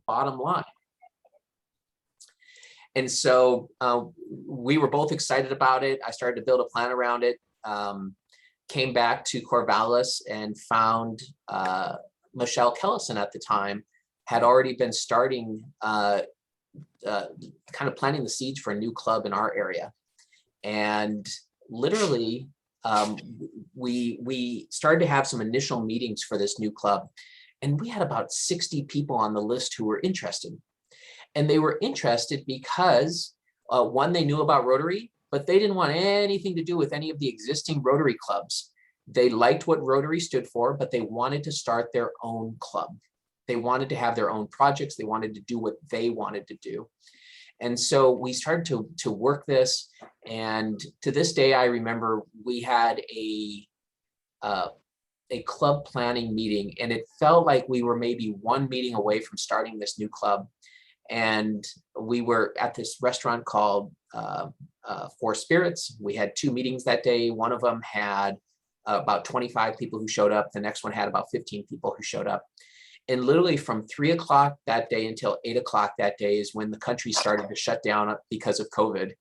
bottom line. And so we were both excited about it. I started to build a plan around it, came back to Corvallis and found Michelle Kellison at the time had already been starting kind of planting the seeds for a new club in our area. And literally, we started to have some initial meetings for this new club. And we had about 60 people on the list who were interested. And they were interested because, one, they knew about Rotary, but they didn't want anything to do with any of the existing Rotary clubs. They liked what Rotary stood for, but they wanted to start their own club. They wanted to have their own projects. They wanted to do what they wanted to do. And so we started to work this. And to this day, I remember we had a club planning meeting, and it felt like we were maybe one meeting away from starting this new club. And we were at this restaurant called Four Spirits. We had 2 meetings that day. One of them had about 25 people who showed up. The next one had about 15 people who showed up. And literally from 3 o'clock that day until 8 o'clock that day is when the country started to shut down because of COVID.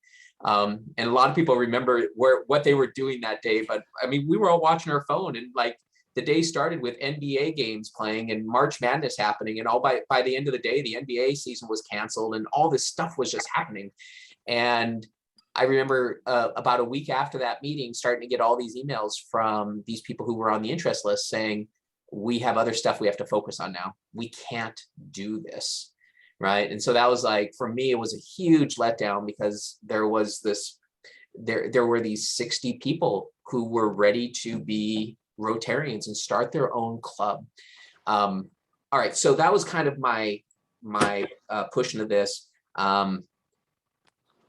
And a lot of people remember what they were doing that day. But I mean, we were all watching our phone, and like the day started with NBA games playing and March Madness happening. And all by the end of the day, the NBA season was canceled and all this stuff was just happening. And I remember about a week after that meeting, starting to get all these emails from these people who were on the interest list saying, we have other stuff we have to focus on now. We can't do this, right? And so that was like, for me, it was a huge letdown because there was this, there were these 60 people who were ready to be Rotarians and start their own club. All right, so that was kind of my push into this.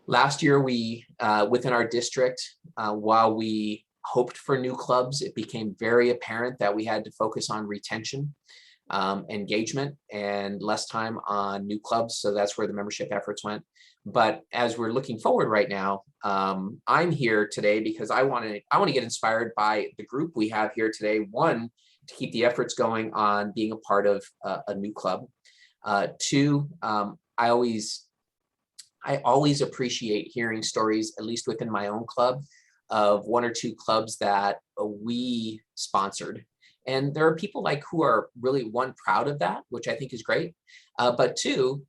Last year, we within our district, while we hoped for new clubs, it became very apparent that we had to focus on retention, engagement, and less time on new clubs. So that's where the membership efforts went. But as we're looking forward right now, I'm here today because I want to get inspired by the group we have here today. One, to keep the efforts going on being a part of a new club. Two, I always appreciate hearing stories, at least within my own club, of 1 or 2 clubs that we sponsored. And there are people like who are really, one, proud of that, which I think is great. But 2,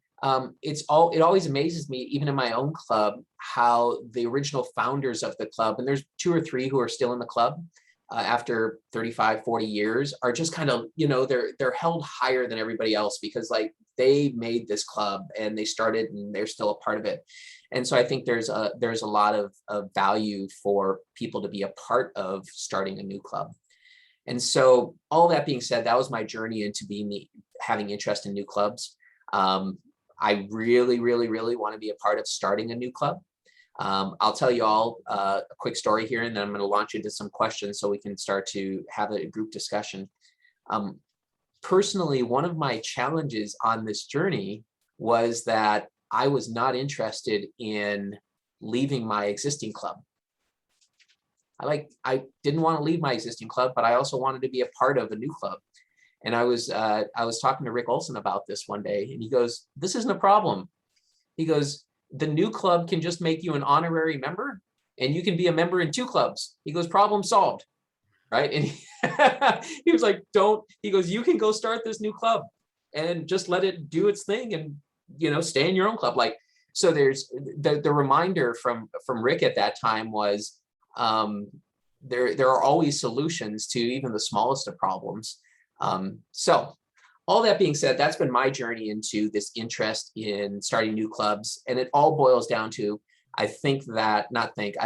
it always amazes me, even in my own club, how the original founders of the club, and there's 2 or 3 who are still in the club after 35, 40 years, are just kind of, they're held higher than everybody else because like they made this club and they started and they're still a part of it. And so I think there's a lot of value for people to be a part of starting a new club. And so all that being said, that was my journey into having interest in new clubs. I really, really, really want to be a part of starting a new club. I'll tell you all a quick story here, and then I'm going to launch into some questions so we can start to have a group discussion. Personally, one of my challenges on this journey was that I was not interested in leaving my existing club. I didn't want to leave my existing club, but I also wanted to be a part of a new club. And I was talking to Rick Olson about this one day, and he goes, "This isn't a problem." He goes, "The new club can just make you an honorary member, and you can be a member in 2 clubs." He goes, "Problem solved." Right? And he was like, he goes, "You can go start this new club and just let it do its thing and, stay in your own club." Like, so there's the reminder from Rick at that time was, there are always solutions to even the smallest of problems. So all that being said, that's been my journey into this interest in starting new clubs. And it all boils down to, I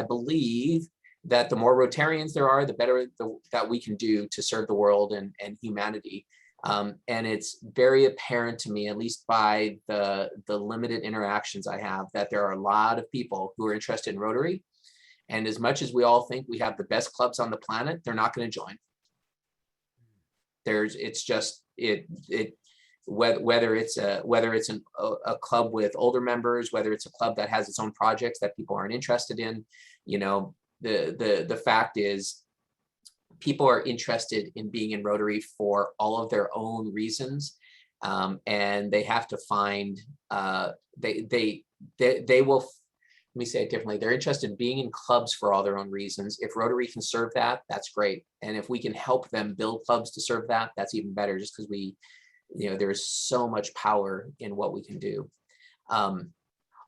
believe that the more Rotarians there are, the better that we can do to serve the world and humanity. And it's very apparent to me, at least by the limited interactions I have, that there are a lot of people who are interested in Rotary. And as much as we all think we have the best clubs on the planet, they're not going to join. Whether it's a club with older members, whether it's a club that has its own projects that people aren't interested in, the fact is people are interested in being in Rotary for all of their own reasons. And they have to find, they will, let me say it differently. They're interested in being in clubs for all their own reasons. If Rotary can serve that, that's great. And if we can help them build clubs to serve that, that's even better, just because we, there's so much power in what we can do.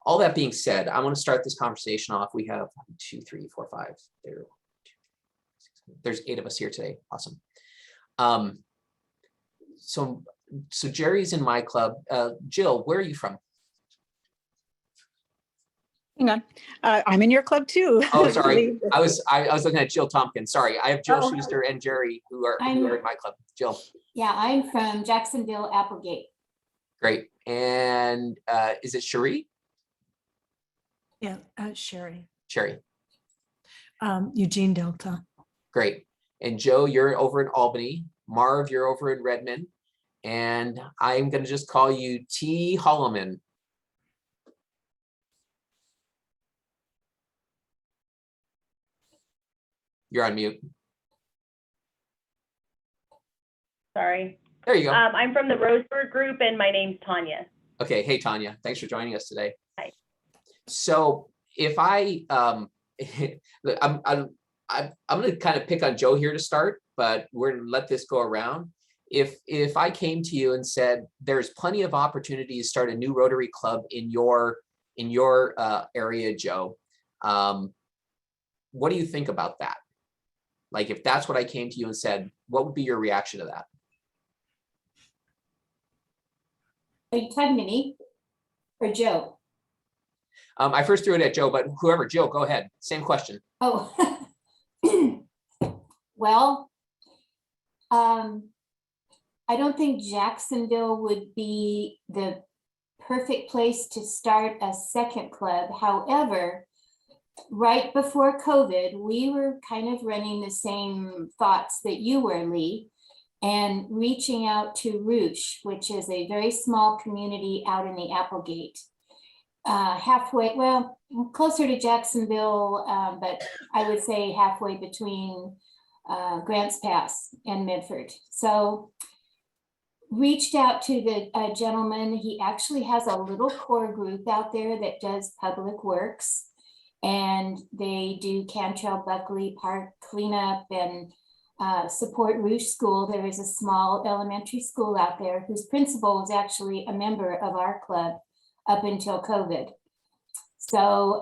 All that being said, I want to start this conversation off. We have 2, 3, 4, 5. There's 8 of us here today. Awesome. So Jerry's in my club. Jill, where are you from? Hang on, I'm in your club too. Oh, sorry. I was looking at Jill Tompkins. Sorry, I have Jill Schuster and Jerry who are in my club. Jill. Yeah, I'm from Jacksonville, Applegate. Great. And is it Cherie? Yeah, Sherry. Sherry. Eugene Delta. Great. And Joe, you're over in Albany. Marv, you're over in Redmond. And I'm going to just call you T. Holloman. You're on mute. Sorry. There you go. I'm from the Roseburg group, and my name's Tanya. Okay. Hey, Tanya. Thanks for joining us today. Hi. So if I'm going to kind of pick on Joe here to start, but we're going to let this go around. If I came to you and said, there's plenty of opportunity to start a new Rotary Club in your area, Joe, what do you think about that? Like, if that's what I came to you and said, what would be your reaction to that? Are you talking to me or Joe? I first threw it at Joe, but whoever, Jill, go ahead. Same question. Oh, well, I don't think Jacksonville would be the perfect place to start a second club. However, right before COVID, we were kind of running the same thoughts that you were, Lee, and reaching out to Rouge, which is a very small community out in the Applegate. Halfway, well, closer to Jacksonville, but I would say halfway between Grants Pass and Midford. So reached out to the gentleman. He actually has a little core group out there that does public works, and they do Cantrell Buckley Park cleanup and support Rouge School. There is a small elementary school out there whose principal was actually a member of our club up until COVID. So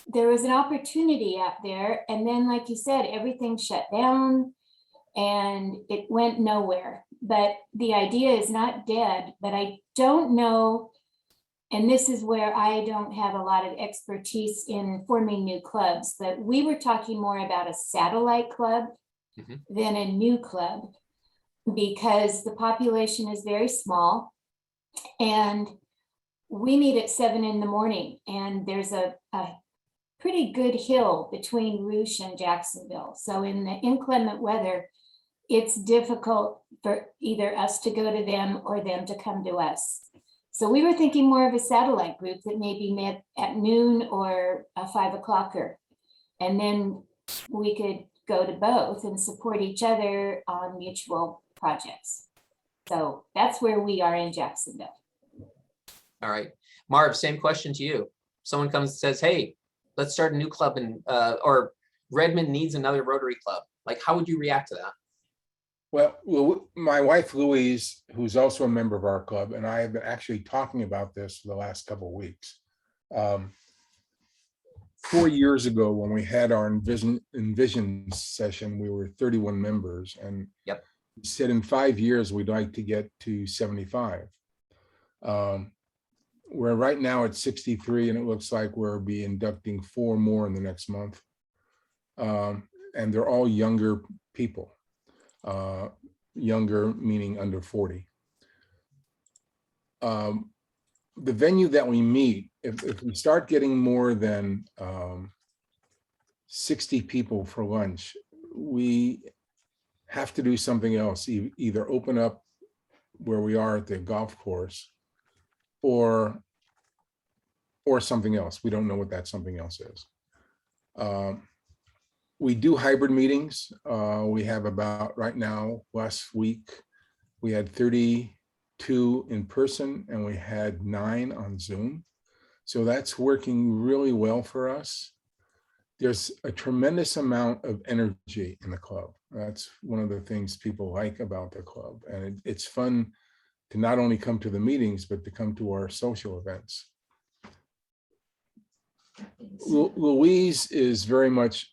there was an opportunity out there. And then, like you said, everything shut down and it went nowhere. But the idea is not dead, but I don't know. And this is where I don't have a lot of expertise in forming new clubs, but we were talking more about a satellite club than a new club, because the population is very small and we meet at 7 in the morning, and there's a pretty good hill between Rouge and Jacksonville. So in the inclement weather, it's difficult for either us to go to them or them to come to us. So we were thinking more of a satellite group that maybe met at noon or a 5 o'clocker. And then we could go to both and support each other on mutual projects. So that's where we are in Jacksonville. All right. Marv, same question to you. Someone comes and says, hey, let's start a new club, and or Redmond needs another Rotary Club. Like, how would you react to that? Well, my wife, Louise, who's also a member of our club, and I have been actually talking about this for the last couple of weeks. 4 years ago, when we had our Envision session, we were 31 members, and yep, we said in 5 years, we'd like to get to 75. We're right now at 63, and it looks like we'll be inducting 4 more in the next month. And they're all younger people. Younger meaning under 40. The venue that we meet, if we start getting more than 60 people for lunch, we have to do something else, either open up where we are at the golf course or something else. We don't know what that something else is. We do hybrid meetings. We have about, right now, last week, we had 30 2 in person, and we had 9 on Zoom. So that's working really well for us. There's a tremendous amount of energy in the club. That's one of the things people like about the club. And it's fun to not only come to the meetings, but to come to our social events. Louise is very much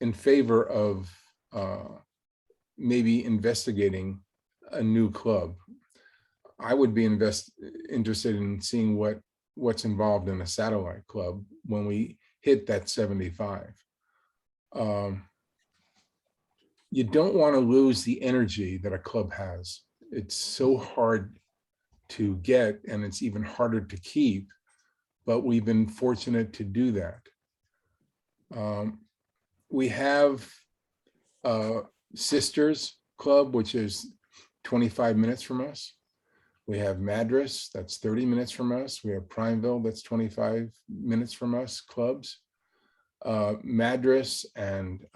in favor of maybe investigating a new club. I would be interested in seeing what's involved in a satellite club when we hit that 75. You don't want to lose the energy that a club has. It's so hard to get, and it's even harder to keep, but we've been fortunate to do that. We have Sisters Club, which is 25 minutes from us. We have Madras, that's 30 minutes from us. We have Primeville, that's 25 minutes from us, clubs. Madras and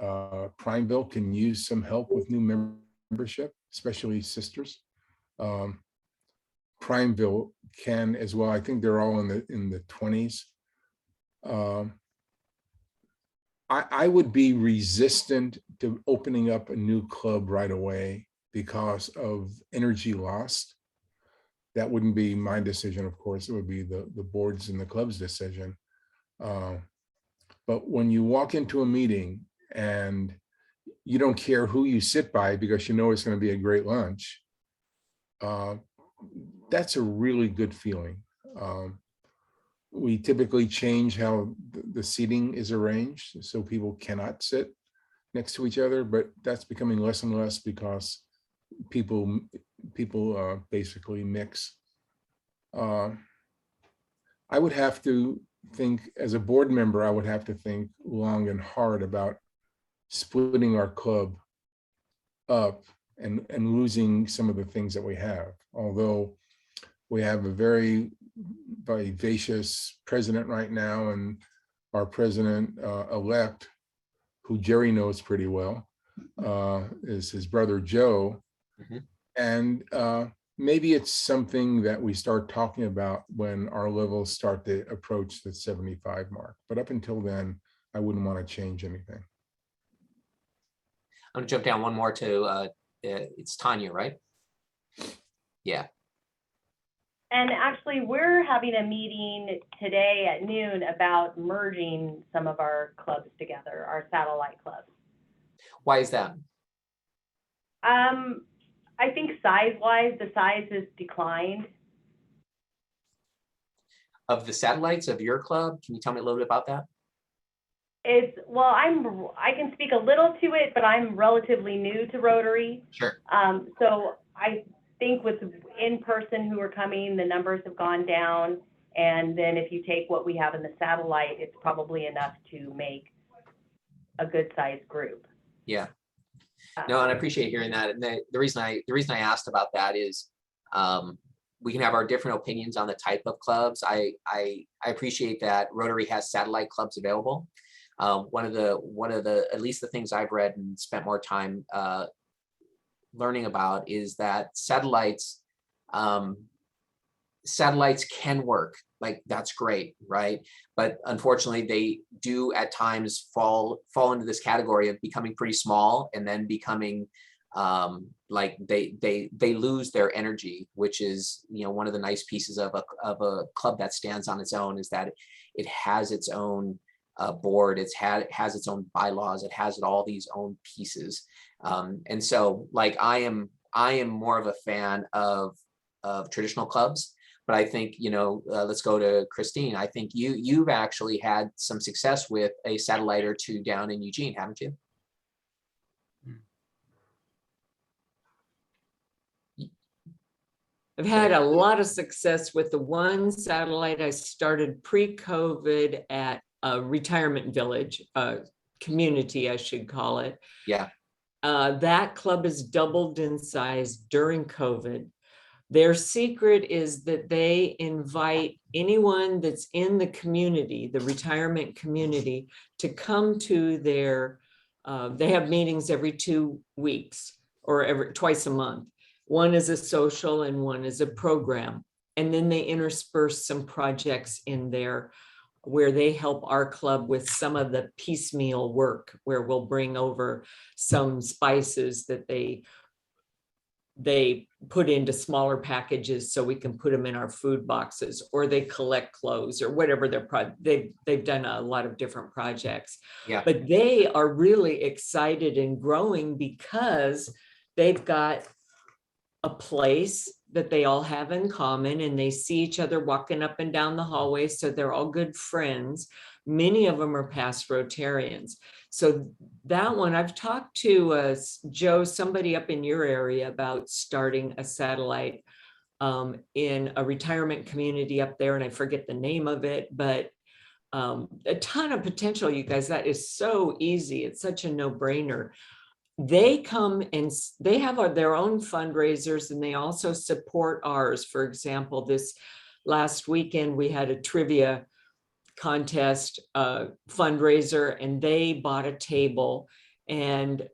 Primeville can use some help with new membership, especially Sisters. Primeville can as well. I think they're all in the 20s. I would be resistant to opening up a new club right away because of energy lost. That wouldn't be my decision, of course. It would be the board's and the club's decision. But when you walk into a meeting and you don't care who you sit by because you know it's going to be a great lunch, that's a really good feeling. We typically change how the seating is arranged so people cannot sit next to each other, but that's becoming less and less because people basically mix. I would have to think, as a board member, I would have to think long and hard about splitting our club up and losing some of the things that we have. Although we have a very vivacious president right now, and our president elect, who Jerry knows pretty well, is his brother Joe. Mm-hmm. And maybe it's something that we start talking about when our levels start to approach the 75 mark. But up until then, I wouldn't want to change anything. I'm gonna jump down one more to, it's Tanya, right? Yeah. And actually, we're having a meeting today at noon about merging some of our clubs together, our satellite clubs. Why is that? I think size-wise, the size has declined. Of the satellites of your club, can you tell me a little bit about that? Well, I can speak a little to it, but I'm relatively new to Rotary. Sure. So I think with in-person who are coming, the numbers have gone down. And then if you take what we have in the satellite, it's probably enough to make a good sized group. Yeah. No, and I appreciate hearing that. And the reason I asked about that is we can have our different opinions on the type of clubs. I appreciate that Rotary has satellite clubs available. One of the at least the things I've read and spent more time learning about is that satellites can work. Like, that's great, right? But unfortunately, they do at times fall into this category of becoming pretty small and then becoming like they lose their energy, which is, you know, one of the nice pieces of a club that stands on its own is that it has its own board, it has its own bylaws, it has all these own pieces, and so like I am more of a fan of traditional clubs. But I think, you know, let's go to Christine. I think you've actually had some success with a satellite or two down in Eugene, haven't you? I've had a lot of success with the one satellite I started pre-COVID at a retirement village, community, I should call it. Yeah. That club has doubled in size during COVID. Their secret is that they invite anyone that's in the community, the retirement community, to come to their, they have meetings every 2 weeks or twice a month. One is a social and one is a program. And then they intersperse some projects in there where they help our club with some of the piecemeal work, where we'll bring over some spices that they put into smaller packages so we can put them in our food boxes, or they collect clothes, or whatever they've done a lot of different projects. Yeah. But they are really excited and growing because they've got a place that they all have in common, and they see each other walking up and down the hallway, so they're all good friends. Many of them are past Rotarians. So that one, I've talked to Joe, somebody up in your area, about starting a satellite in a retirement community up there, and I forget the name of it, but a ton of potential, you guys. That is so easy. It's such a no-brainer. They come and they have their own fundraisers, and they also support ours. For example, this last weekend, we had a trivia contest fundraiser, and they bought a table and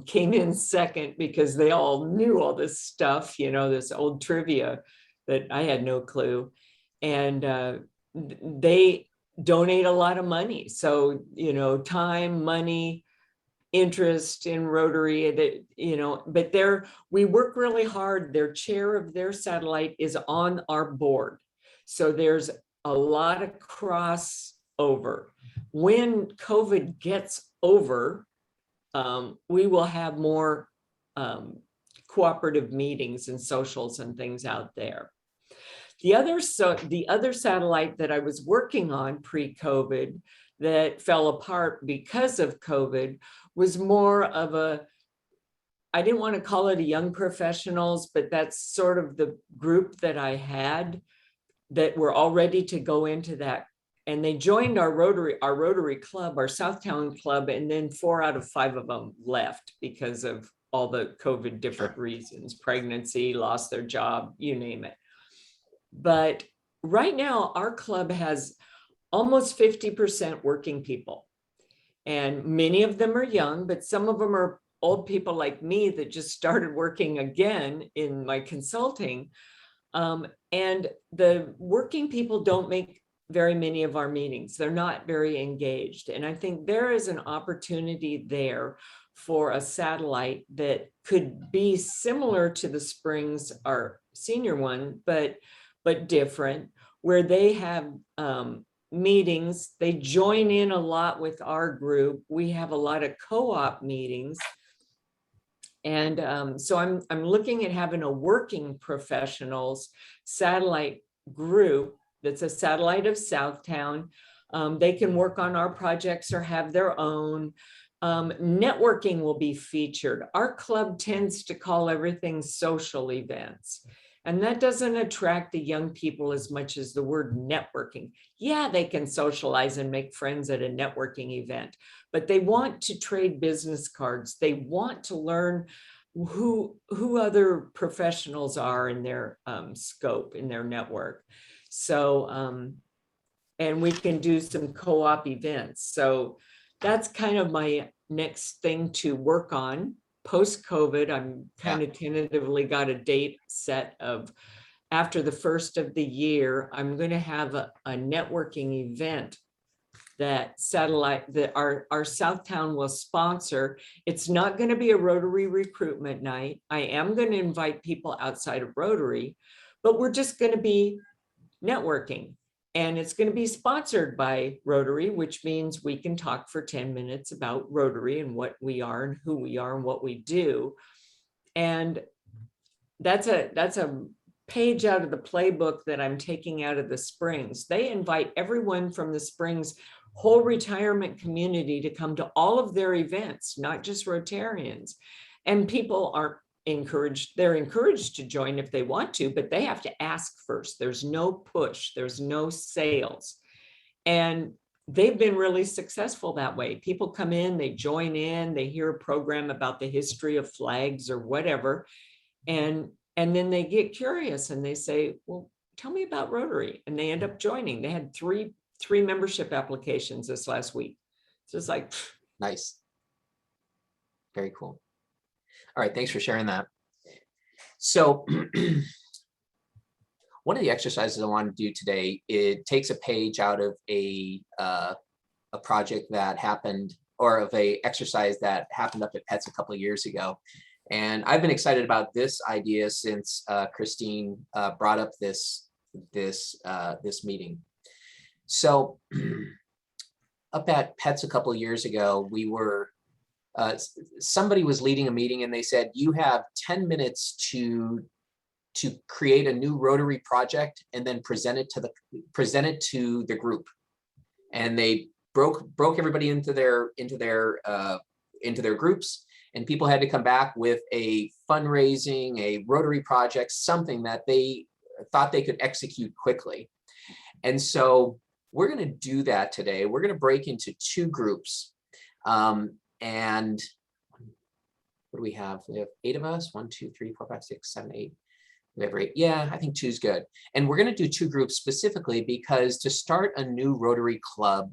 came in second because they all knew all this stuff, this old trivia that I had no clue. And they donate a lot of money. So, time, money, interest in Rotary, that, but we work really hard. Their chair of their satellite is on our board. So there's a lot of crossover. When COVID gets over, we will have more cooperative meetings and socials and things out there. The other satellite that I was working on pre-COVID that fell apart because of COVID was more of I didn't want to call it a young professionals, but that's sort of the group that I had that were all ready to go into that. And they joined our Rotary club, our Southtown club, and then 4 out of 5 of them left because of all the COVID different reasons, pregnancy, lost their job, you name it. But right now, our club has almost 50% working people. And many of them are young, but some of them are old people like me that just started working again in my consulting. And the working people don't make very many of our meetings. They're not very engaged. And I think there is an opportunity there for a satellite that could be similar to the Springs, our senior one, but different, where they have meetings. They join in a lot with our group. We have a lot of co-op meetings. And so I'm looking at having a working professionals satellite group that's a satellite of Southtown. They can work on our projects or have their own. Networking will be featured. Our club tends to call everything social events. And that doesn't attract the young people as much as the word networking. Yeah, they can socialize and make friends at a networking event, but they want to trade business cards. They want to learn who other professionals are in their scope, in their network. So, and we can do some co-op events. So that's kind of my next thing to work on. Post-COVID, I'm kind of tentatively got a date set of after the first of the year, I'm going to have a networking event that our Southtown will sponsor. It's not going to be a Rotary recruitment night. I am going to invite people outside of Rotary, but we're just going to be networking. And it's going to be sponsored by Rotary, which means we can talk for 10 minutes about Rotary and what we are and who we are and what we do. And that's a page out of the playbook that I'm taking out of the Springs. They invite everyone from the Springs whole retirement community to come to all of their events, not just Rotarians. And people aren't encouraged. They're encouraged to join if they want to, but they have to ask first. There's no push, there's no sales. And they've been really successful that way. People come in, they join in, they hear a program about the history of flags or whatever. And then they get curious and they say, well, tell me about Rotary. And they end up joining. They had three membership applications this last week. So it's like, nice. Very cool. All right, thanks for sharing that. So one of the exercises I want to do today, it takes a page out of a project that happened, or of a exercise that happened up at Pets a couple of years ago. And I've been excited about this idea since Christine brought up this meeting. So up at Pets a couple of years ago, we were, somebody was leading a meeting and they said, you have 10 minutes to create a new Rotary project and then present it to the group. And they broke everybody into their groups, and people had to come back with a fundraising, a Rotary project, something that they thought they could execute quickly. And so we're going to do that today. We're going to break into 2 groups. And what do we have? We have 8 of us. 1, 2, 3, 4, 5, 6, 7, 8. We have 8. Yeah, I think 2 is good. And we're going to do 2 groups specifically because to start a new Rotary club,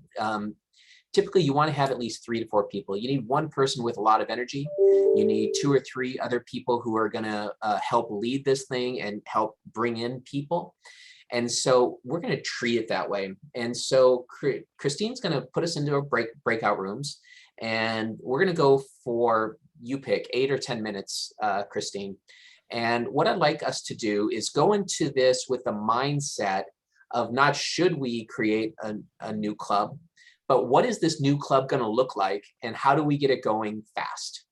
typically you want to have at least 3 to 4 people. You need 1 person with a lot of energy. You need 2 or 3 other people who are going to help lead this thing and help bring in people. And so we're going to treat it that way. And so Christine's going to put us into a breakout rooms, and we're going to go for, you pick, 8 or 10 minutes, Christine. And what I'd like us to do is go into this with the mindset of not should we create a new club, but what is this new club going to look like, and how do we get it going fast?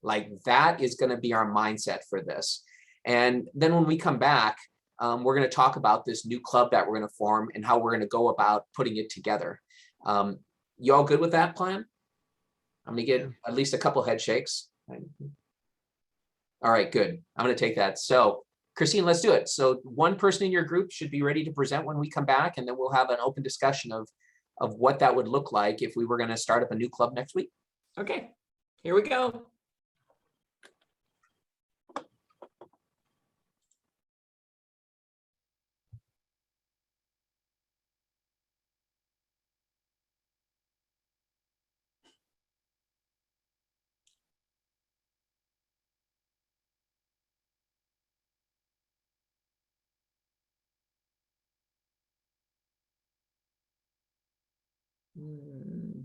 Like, that is going to be our mindset for this. And then when we come back, we're going to talk about this new club that we're going to form and how we're going to go about putting it together. You all good with that plan? I'm going to get at least a couple head shakes. All right, good. I'm going to take that. So Christine, let's do it. So 1 person in your group should be ready to present when we come back, and then we'll have an open discussion of what that would look like if we were going to start up a new club next week. Okay, here we go. Hmm.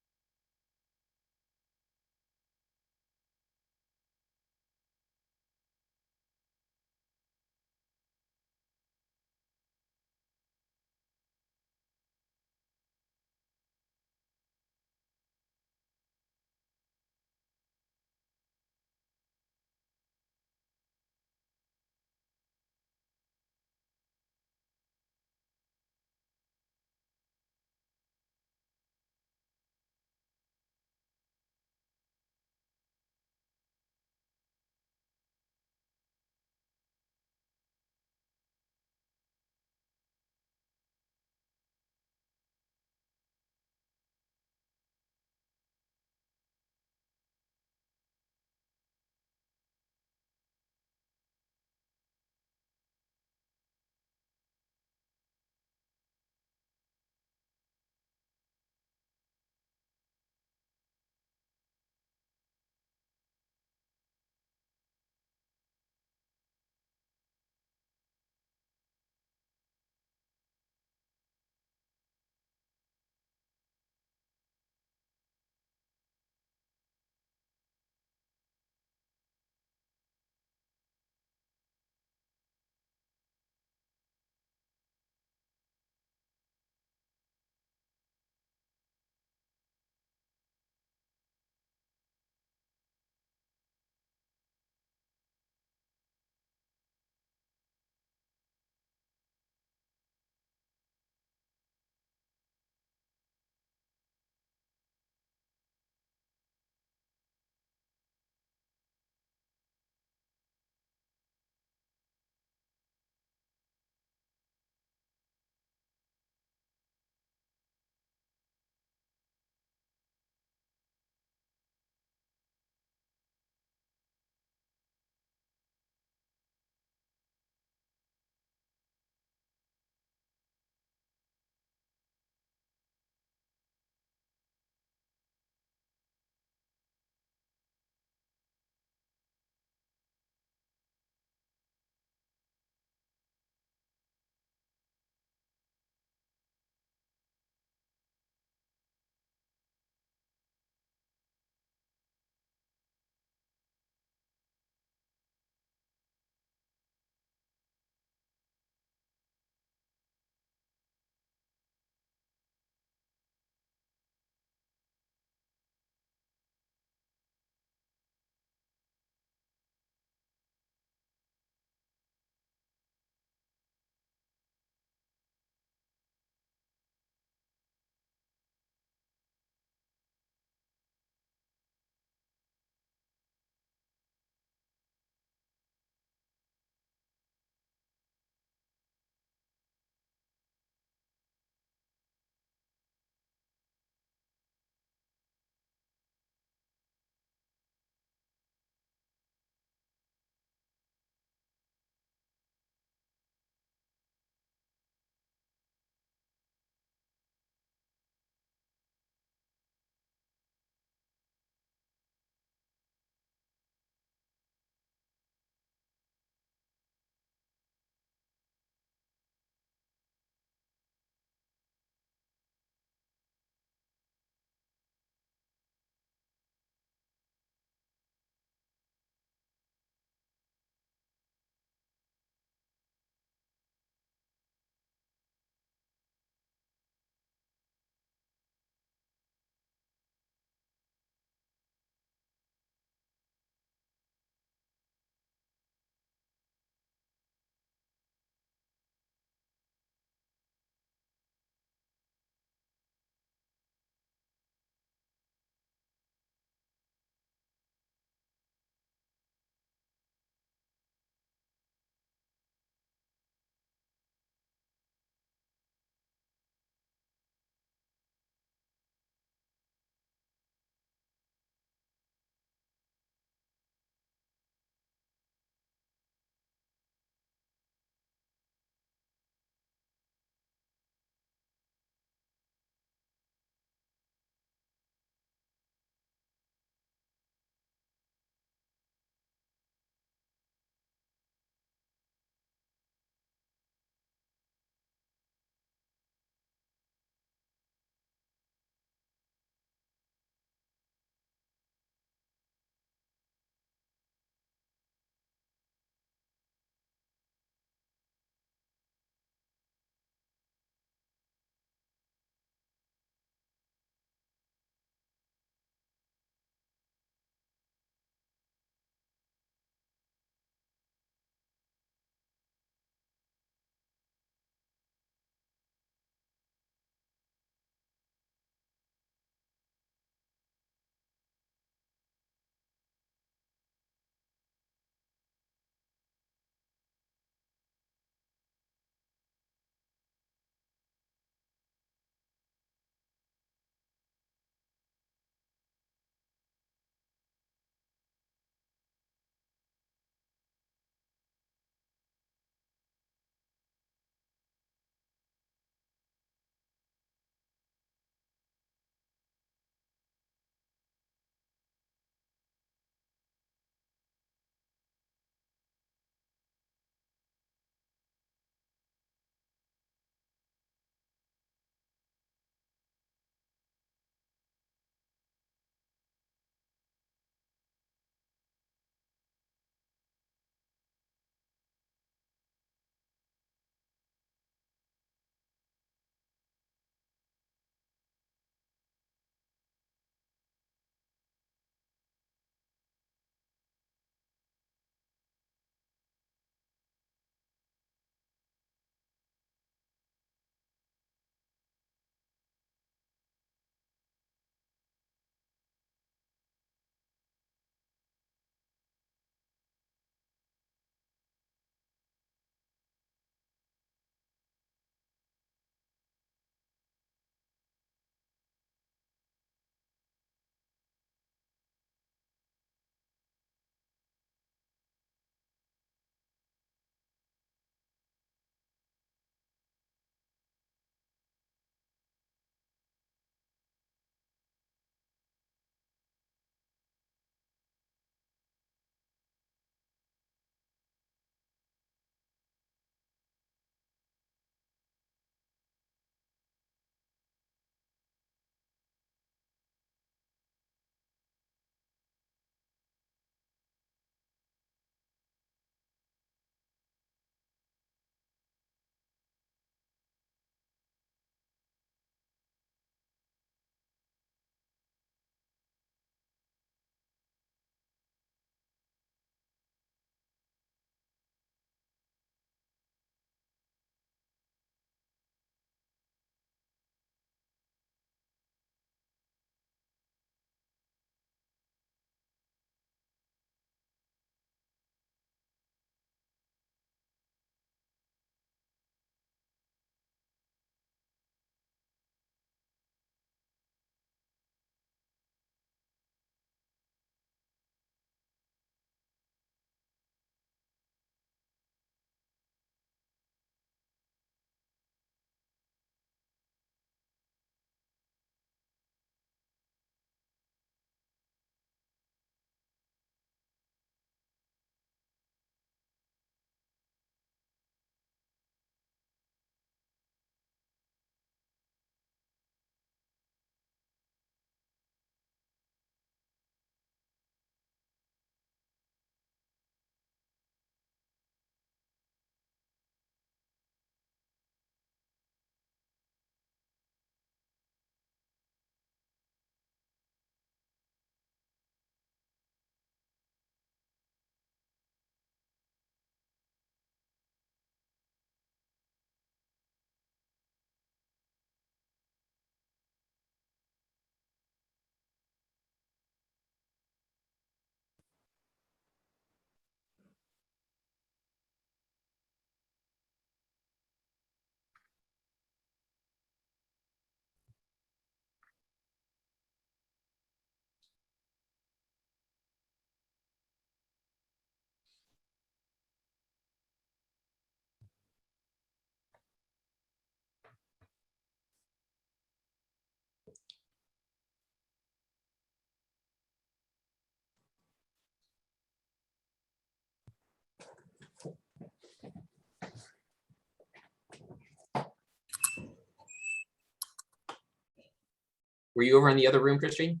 Were you over in the other room, Christine?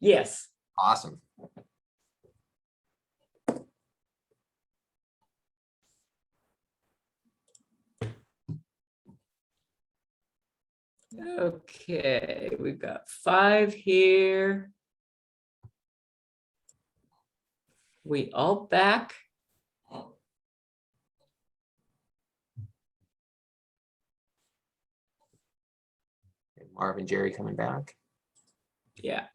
Yes. Awesome. Okay, we've got 5 here. We all back. Marv and Jerry coming back. Yeah.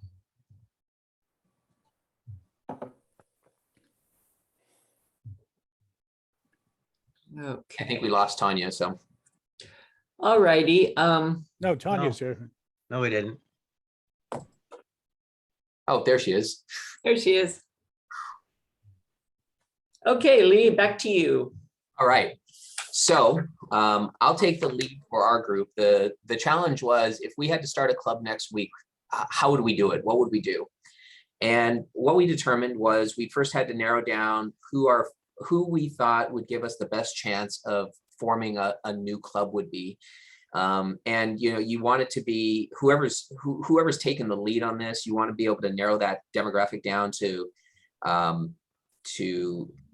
I Okay. think we lost Tanya, so. All righty. No, Tanya's here. No, we didn't. Oh, there she is. There she is. Okay, Lee, back to you. All right. So I'll take the lead for our group. The challenge was, if we had to start a club next week, how would we do it? What would we do? And what we determined was we first had to narrow down who we thought would give us the best chance of forming a new club would be. And you want it to be whoever's taken the lead on this. You want to be able to narrow that demographic down to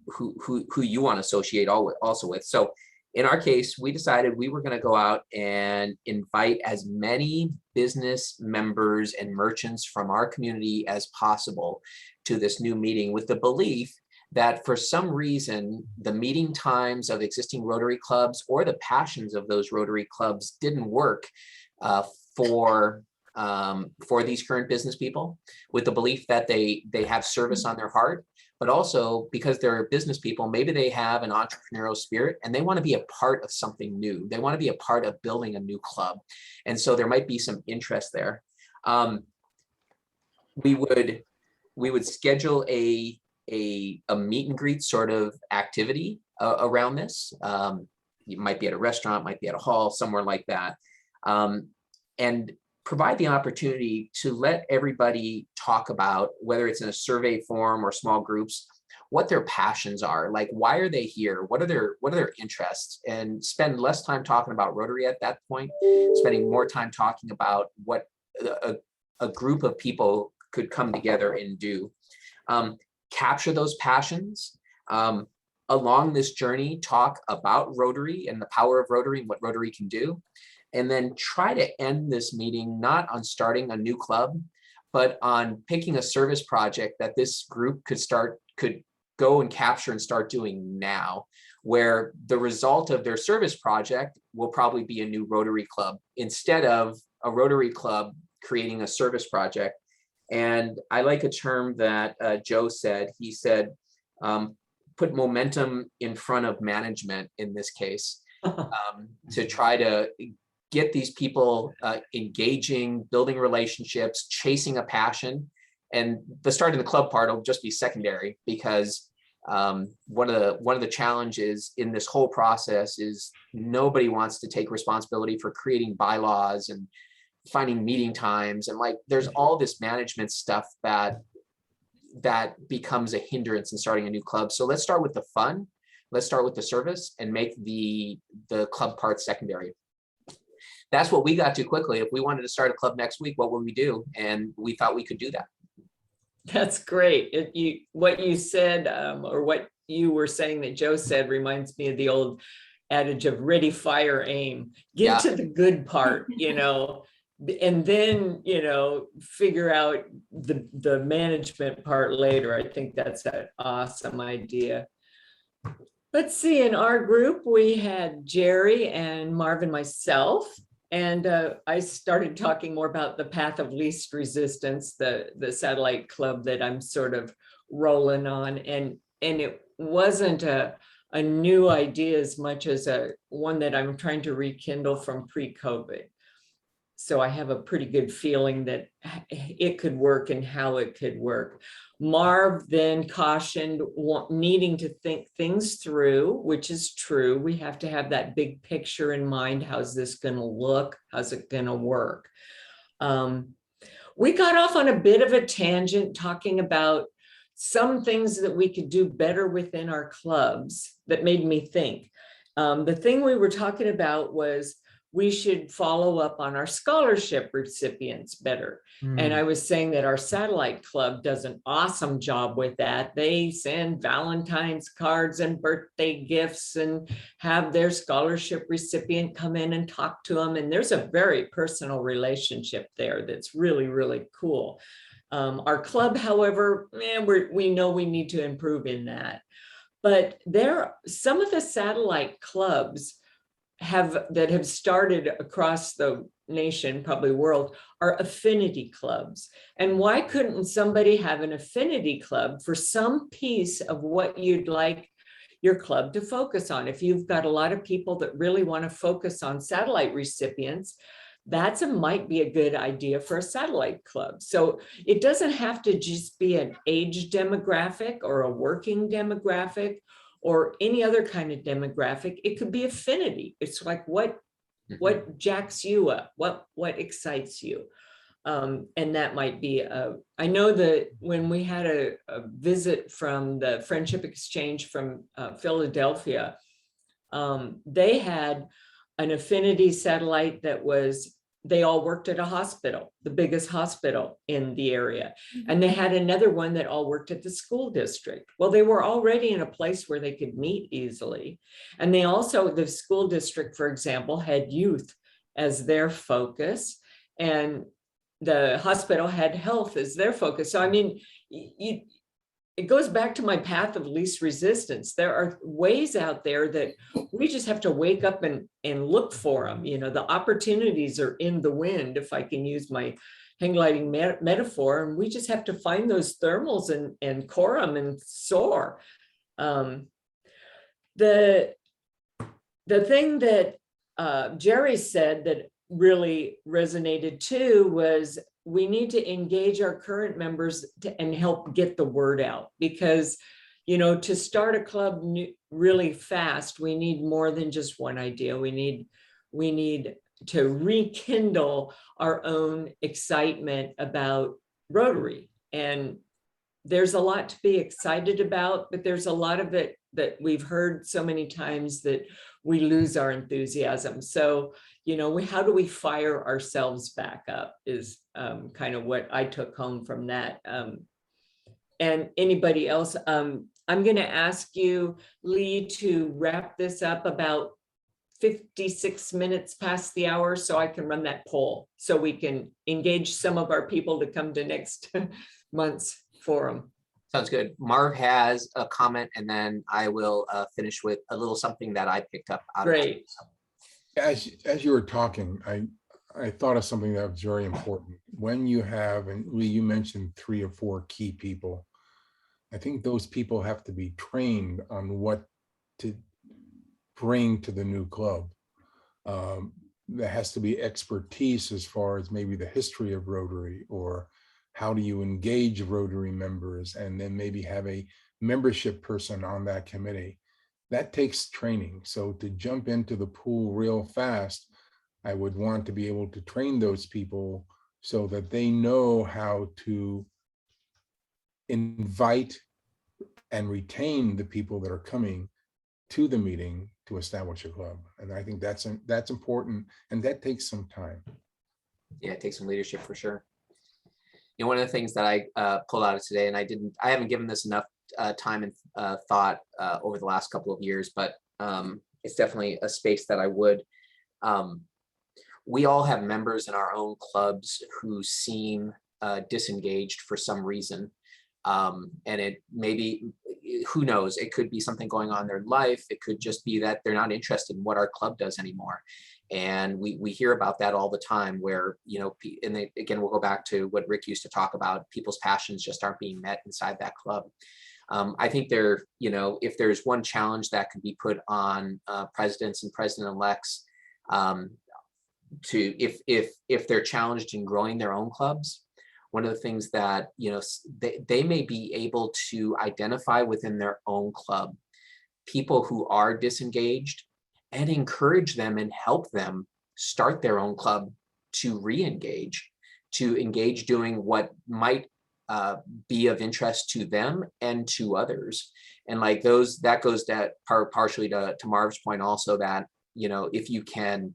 who you want to associate also with. So in our case, we decided we were going to go out and invite as many business members and merchants from our community as possible to this new meeting, with the belief that for some reason, the meeting times of existing Rotary clubs or the passions of those Rotary clubs didn't work for these current business people, with the belief that they have service on their heart, but also because they're business people, maybe they have an entrepreneurial spirit and they want to be a part of something new. They want to be a part of building a new club. And so there might be some interest there. We would schedule a meet and greet sort of activity around this. You might be at a restaurant, might be at a hall, somewhere like that. And provide the opportunity to let everybody talk about, whether it's in a survey form or small groups, what their passions are. Like, why are they here? What are their interests? And spend less time talking about Rotary at that point, spending more time talking about what a group of people could come together and do. Capture those passions. Along this journey, talk about Rotary and the power of Rotary and what Rotary can do. And then try to end this meeting not on starting a new club, but on picking a service project that this group could go and capture and start doing now, where the result of their service project will probably be a new Rotary club instead of a Rotary club creating a service project. And I like a term that Joe said. He said, put momentum in front of management in this case, to try to get these people engaging, building relationships, chasing a passion. And the starting the club part will just be secondary, because one of the challenges in this whole process is nobody wants to take responsibility for creating bylaws and finding meeting times. And like, there's all this management stuff that becomes a hindrance in starting a new club. So let's start with the fun. Let's start with the service and make the club part secondary. That's what we got to quickly. If we wanted to start a club next week, what would we do? And we thought we could do that. That's great. What you said, or what you were saying that Joe said, reminds me of the old adage of ready, fire, aim. Get to the good part, and then, figure out the management part later. I think that's an awesome idea. Let's see, in our group, we had Jerry and Marv and myself. And I started talking more about the Path of Least Resistance, the satellite club that I'm sort of rolling on. And it wasn't a new idea as much as one that I'm trying to rekindle from pre-COVID. So I have a pretty good feeling that it could work and how it could work. Marv then cautioned needing to think things through, which is true. We have to have that big picture in mind. How's this going to look? How's it going to work? We got off on a bit of a tangent talking about some things that we could do better within our clubs that made me think. The thing we were talking about was we should follow up on our scholarship recipients better. And I was saying that our satellite club does an awesome job with that. They send Valentine's cards and birthday gifts and have their scholarship recipient come in and talk to them. And there's a very personal relationship there that's really, really cool. Our club, however, we know we need to improve in that. But some of the satellite clubs that have started across the nation, probably world, are affinity clubs. And why couldn't somebody have an affinity club for some piece of what you'd like your club to focus on? If you've got a lot of people that really want to focus on satellite recipients, might be a good idea for a satellite club. So it doesn't have to just be an age demographic or a working demographic or any other kind of demographic. It could be affinity. It's like what jacks you up, what excites you. And that might be, I know that when we had a visit from the Friendship Exchange from Philadelphia, they had an affinity satellite they all worked at a hospital, the biggest hospital in the area. And they had another one that all worked at the school district. Well, they were already in a place where they could meet easily. And they also, the school district, for example, had youth as their focus, and the hospital had health as their focus. So, I mean, it goes back to my path of least resistance. There are ways out there that we just have to wake up and look for them. You know, the opportunities are in the wind, if I can use my hang gliding metaphor, and we just have to find those thermals and core them and soar. The thing that Jerry said that really resonated too was we need to engage our current members and help get the word out, because, you know, to start a club really fast, we need more than just one idea. We need to rekindle our own excitement about Rotary. And there's a lot to be excited about, but there's a lot of it that we've heard so many times that we lose our enthusiasm. So, you know, how do we fire ourselves back up is kind of what I took home from that. And anybody else, I'm going to ask you, Lee, to wrap this up about 56 minutes past the hour so I can run that poll so we can engage some of our people to come to next month's forum. Sounds good. Marv has a comment, and then I will finish with a little something that I picked up out of it. As you were talking, I thought of something that was very important. When you have, and Lee, you mentioned 3 or 4 key people, I think those people have to be trained on what to bring to the new club. There has to be expertise as far as maybe the history of Rotary, or how do you engage Rotary members, and then maybe have a membership person on that committee. That takes training. So to jump into the pool real fast, I would want to be able to train those people so that they know how to invite and retain the people that are coming to the meeting to establish a club. And I think that's important, and that takes some time. Yeah, it takes some leadership for sure. You know, one of the things that I pulled out of today, and I haven't given this enough time and thought over the last couple of years, but it's definitely a space that I would. We all have members in our own clubs who seem disengaged for some reason. And it maybe, who knows, it could be something going on in their life. It could just be that they're not interested in what our club does anymore. And we hear about that all the time where, you know, and again, we'll go back to what Rick used to talk about, people's passions just aren't being met inside that club. I think you know, if there's one challenge that could be put on presidents and president-elects if they're challenged in growing their own clubs, one of the things that, you know, they may be able to identify within their own club people who are disengaged and encourage them and help them start their own club to re-engage, to engage doing what might be of interest to them and to others. And like that goes that partially to Marv's point also, that, you know, if you can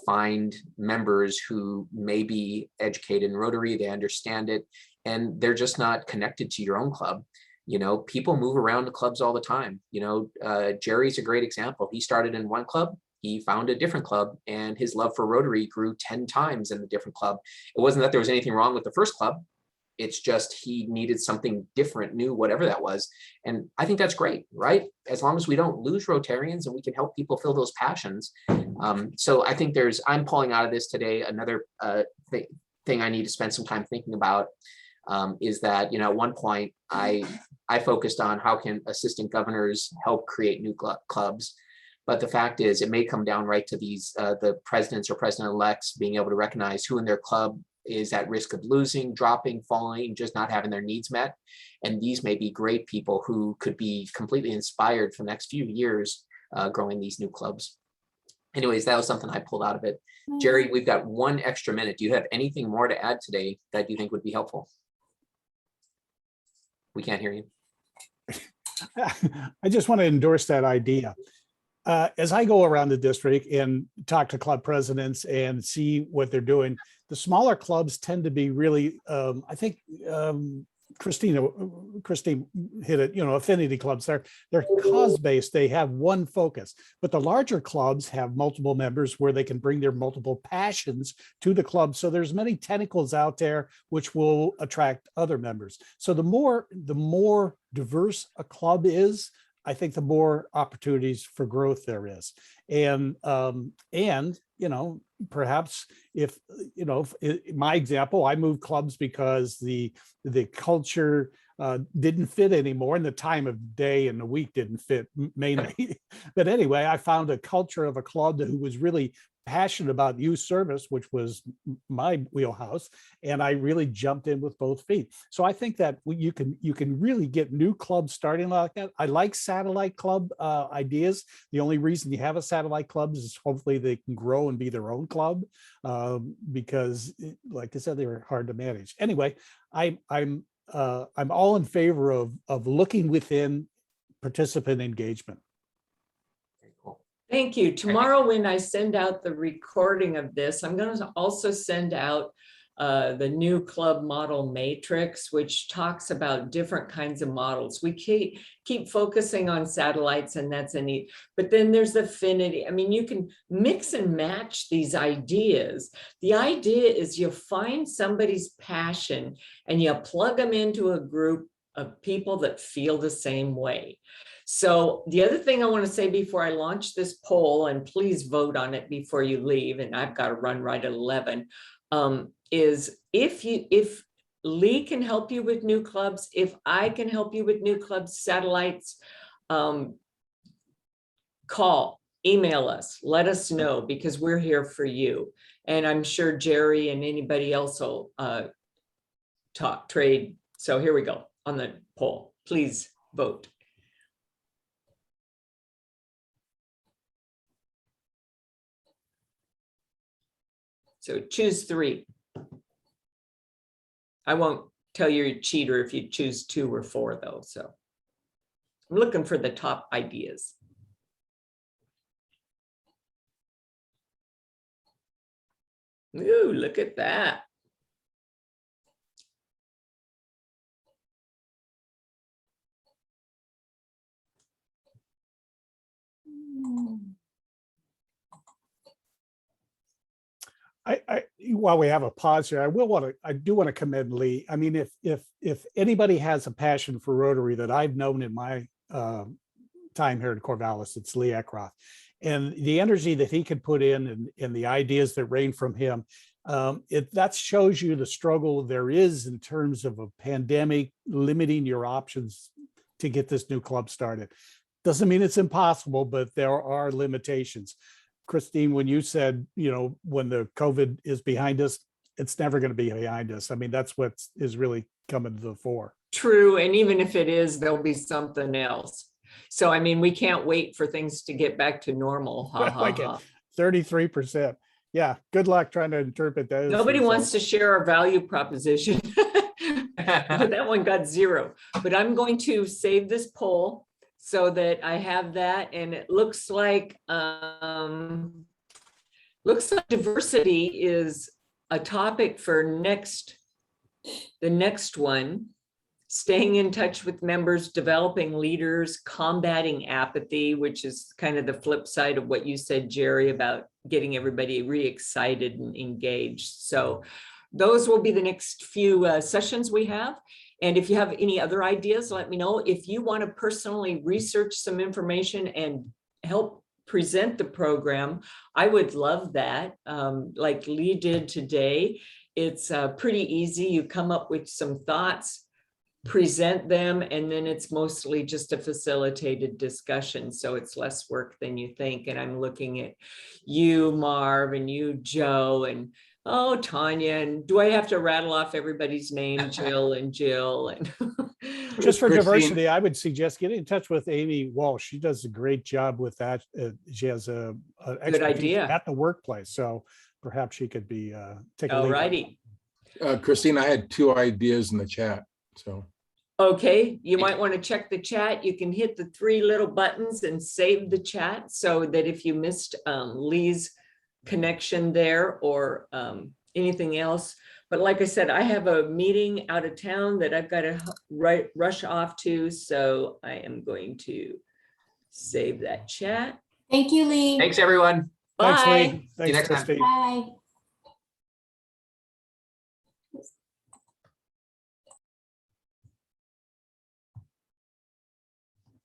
find members who may be educated in Rotary, they understand it, and they're just not connected to your own club. You know, people move around the clubs all the time. You know, Jerry's a great example. He started in one club, he found a different club, and his love for Rotary grew 10 times in the different club. It wasn't that there was anything wrong with the first club. It's just he needed something different, new, whatever that was. And I think that's great, right? As long as we don't lose Rotarians and we can help people fill those passions. So I think I'm pulling out of this today, another thing I need to spend some time thinking about is that, you know, at one point I focused on how can assistant governors help create new clubs. But the fact is, it may come down right to these, the presidents or president-elects being able to recognize who in their club is at risk of losing, dropping, falling, just not having their needs met. And these may be great people who could be completely inspired for the next few years growing these new clubs. Anyways, that was something I pulled out of it. Jerry, we've got 1 extra minute. Do you have anything more to add today that you think would be helpful? We can't hear you. I just want to endorse that idea. As I go around the district and talk to club presidents and see what they're doing, the smaller clubs tend to be really, I think Christine hit it, you know, affinity clubs, they're cause-based, they have one focus, but the larger clubs have multiple members where they can bring their multiple passions to the club. So there's many tentacles out there which will attract other members. So the more diverse a club is, I think the more opportunities for growth there is. And you know, perhaps if, you know, my example, I moved clubs because the culture didn't fit anymore, and the time of day and the week didn't fit mainly. But anyway, I found a culture of a club who was really passionate about youth service, which was my wheelhouse, and I really jumped in with both feet. So I think that you can really get new clubs starting like that. I like satellite club ideas. The only reason you have a satellite club is hopefully they can grow and be their own club, because, like I said, they're hard to manage. Anyway, I'm all in favor of looking within participant engagement. Thank you. Tomorrow, when I send out the recording of this, I'm going to also send out the new club model matrix, which talks about different kinds of models. We keep focusing on satellites, and that's a neat, but then there's affinity. I mean, you can mix and match these ideas. The idea is you find somebody's passion and you plug them into a group of people that feel the same way. So the other thing I want to say before I launch this poll, and please vote on it before you leave, and I've got to run right at 11, is if Lee can help you with new clubs, if I can help you with new clubs, satellites, call, email us, let us know, because we're here for you. And I'm sure Jerry and anybody else will trade. So here we go on the poll. Please vote. So choose 3. I won't tell you you're a cheater if you choose 2 or 4 though. So I'm looking for the top ideas. Ooh, look at that. While we have a pause here, I do want to commend Lee. I mean, if anybody has a passion for Rotary that I've known in my time here in Corvallis, it's Lee Eckroth. And the energy that he could put in and the ideas that rain from him, that shows you the struggle there is in terms of a pandemic limiting your options to get this new club started. Doesn't mean it's impossible, but there are limitations. Christine, when you said, you know, when the COVID is behind us, it's never going to be behind us. I mean, that's what is really coming to the fore. True. And even if it is, there'll be something else. So, I mean, we can't wait for things to get back to normal. Like 33%. Yeah. Good luck trying to interpret those. Nobody wants to share our value proposition. That one got 0. But I'm going to save this poll so that I have that, and it looks like Looks like diversity is a topic for the next one. Staying in touch with members, developing leaders, combating apathy, which is kind of the flip side of what you said, Jerry, about getting everybody re-excited and engaged. So those will be the next few sessions we have. And if you have any other ideas, let me know. If you want to personally research some information and help present the program, I would love that. Like Lee did today. It's pretty easy. You come up with some thoughts, present them, and then it's mostly just a facilitated discussion. So it's less work than you think. And I'm looking at you, Marv, and you, Joe, and oh, Tanya. And do I have to rattle off everybody's name? Jill and Jill. And Just for Christine. diversity, I would suggest getting in touch with Amy Walsh. She does a great job with that. She has a expertise idea. at the workplace, so perhaps she could be take a all lead. righty. Christine, I had 2 ideas in the chat, so. Okay, you might want to check the chat. You can hit the 3 little buttons and save the chat so that if you missed Lee's connection there or anything else. But like I said, I have a meeting out of town that I've got to rush off to. So I am going to save that chat. Thank you, Lee. Thanks, everyone. Thanks, Bye. Lee. See you Thanks, next time. Christine. Bye.